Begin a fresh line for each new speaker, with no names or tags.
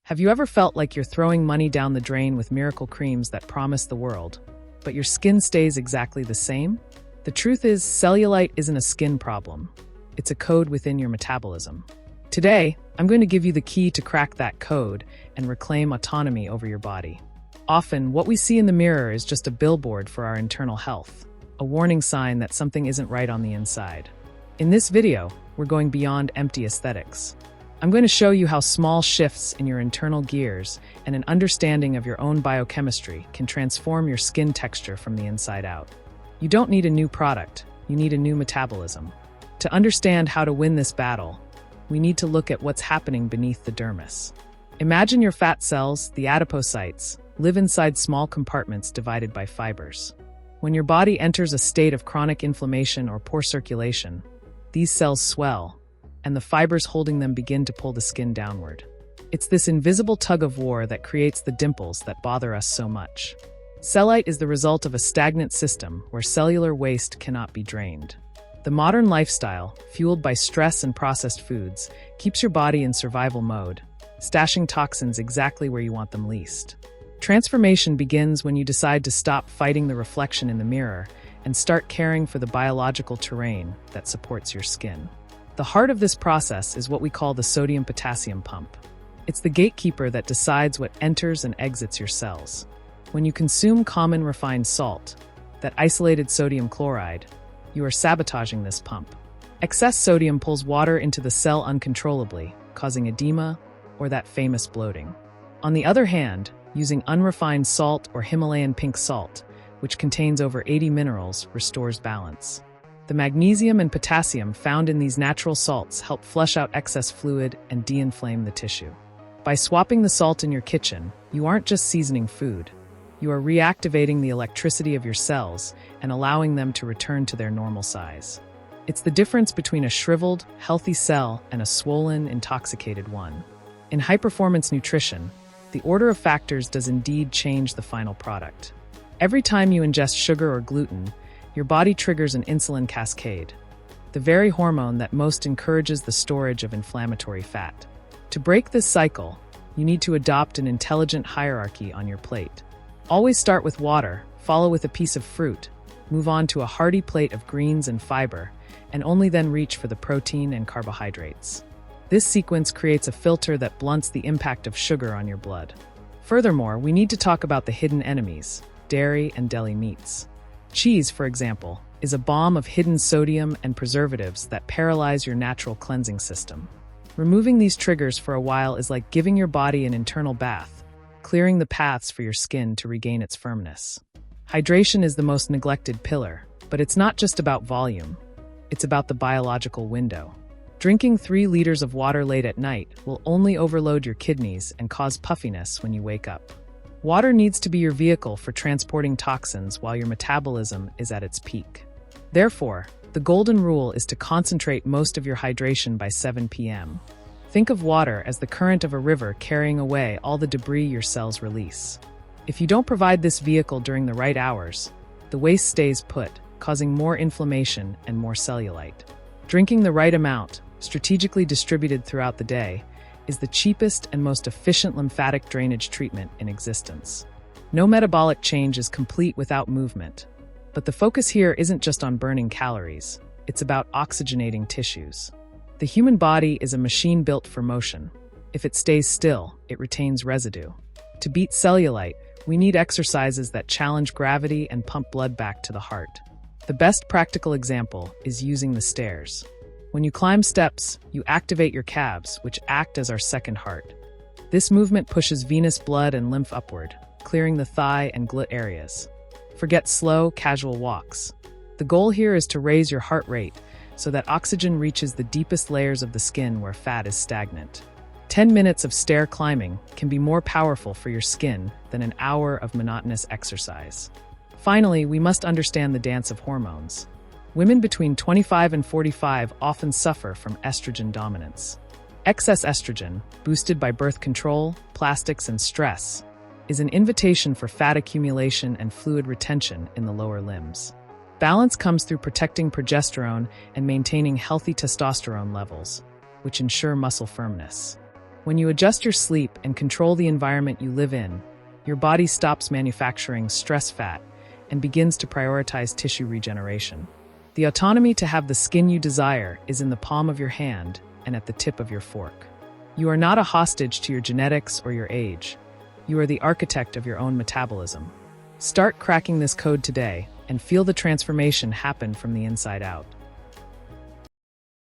Have you ever felt like you're throwing money down the drain with miracle creams that promise the world, but your skin stays exactly the same? The truth is, cellulite isn't a skin problem. It's a code within your metabolism. Today, I'm going to give you the key to crack that code and reclaim autonomy over your body. Often, what we see in the mirror is just a billboard for our internal health, a warning sign that something isn't right on the inside. In this video, we're going beyond empty aesthetics. I'm going to show you how small shifts in your internal gears and an understanding of your own biochemistry can transform your skin texture from the inside out. You don't need a new product, you need a new metabolism. To understand how to win this battle, we need to look at what's happening beneath the dermis. Imagine your fat cells, the adipocytes, live inside small compartments divided by fibers. When your body enters a state of chronic inflammation or poor circulation, these cells swell, and the fibers holding them begin to pull the skin downward. It's this invisible tug-of-war that creates the dimples that bother us so much. Cellulite is the result of a stagnant system where cellular waste cannot be drained. The modern lifestyle, fueled by stress and processed foods, keeps your body in survival mode, stashing toxins exactly where you want them least. Transformation begins when you decide to stop fighting the reflection in the mirror and start caring for the biological terrain that supports your skin. The heart of this process is what we call the Sodium-Potassium Pump. It's the gatekeeper that decides what enters and exits your cells. When you consume common refined salt, that isolated sodium chloride, you are sabotaging this pump. Excess sodium pulls water into the cell uncontrollably, causing edema or that famous bloating. On the other hand, using unrefined salt or Himalayan pink salt, which contains over 80 minerals, restores balance. The magnesium and potassium found in these natural salts help flush out excess fluid and de-inflame the tissue. By swapping the salt in your kitchen, you aren't just seasoning food. You are reactivating the electricity of your cells and allowing them to return to their normal size. It's the difference between a shriveled, healthy cell and a swollen, intoxicated one. In high-performance nutrition, the order of factors does indeed change the final product. Every time you ingest sugar or gluten, your body triggers an insulin cascade, the very hormone that most encourages the storage of inflammatory fat. To break this cycle, you need to adopt an intelligent hierarchy on your plate. Always start with water, follow with a piece of fruit, move on to a hearty plate of greens and fiber, and only then reach for the protein and carbohydrates. This sequence creates a filter that blunts the impact of sugar on your blood. Furthermore, we need to talk about the hidden enemies, dairy and deli meats. Cheese, for example, is a bomb of hidden sodium and preservatives that paralyze your natural cleansing system. Removing these triggers for a while is like giving your body an internal bath, clearing the paths for your skin to regain its firmness. Hydration is the most neglected pillar, but it's not just about volume. It's about the biological window. Drinking 3 liters of water late at night will only overload your kidneys and cause puffiness when you wake up. Water needs to be your vehicle for transporting toxins while your metabolism is at its peak. Therefore, the golden rule is to concentrate most of your hydration by 7 p.m. Think of water as the current of a river carrying away all the debris your cells release. If you don't provide this vehicle during the right hours, the waste stays put, causing more inflammation and more cellulite. Drinking the right amount, strategically distributed throughout the day, is the cheapest and most efficient lymphatic drainage treatment in existence. No metabolic change is complete without movement. But the focus here isn't just on burning calories, it's about oxygenating tissues. The human body is a machine built for motion. If it stays still, it retains residue. To beat cellulite, we need exercises that challenge gravity and pump blood back to the heart. The best practical example is using the stairs. When you climb steps, you activate your calves, which act as our second heart. This movement pushes venous blood and lymph upward, clearing the thigh and glut areas. Forget slow, casual walks. The goal here is to raise your heart rate so that oxygen reaches the deepest layers of the skin where fat is stagnant. 10 minutes of stair climbing can be more powerful for your skin than an hour of monotonous exercise. Finally, we must understand the dance of hormones. Women between 25 and 45 often suffer from estrogen dominance. Excess estrogen, boosted by birth control, plastics, and stress, is an invitation for fat accumulation and fluid retention in the lower limbs. Balance comes through protecting progesterone and maintaining healthy testosterone levels, which ensure muscle firmness. When you adjust your sleep and control the environment you live in, your body stops manufacturing stress fat and begins to prioritize tissue regeneration. The autonomy to have the skin you desire is in the palm of your hand and at the tip of your fork. You are not a hostage to your genetics or your age. You are the architect of your own metabolism. Start cracking this code today and feel the transformation happen from the inside out.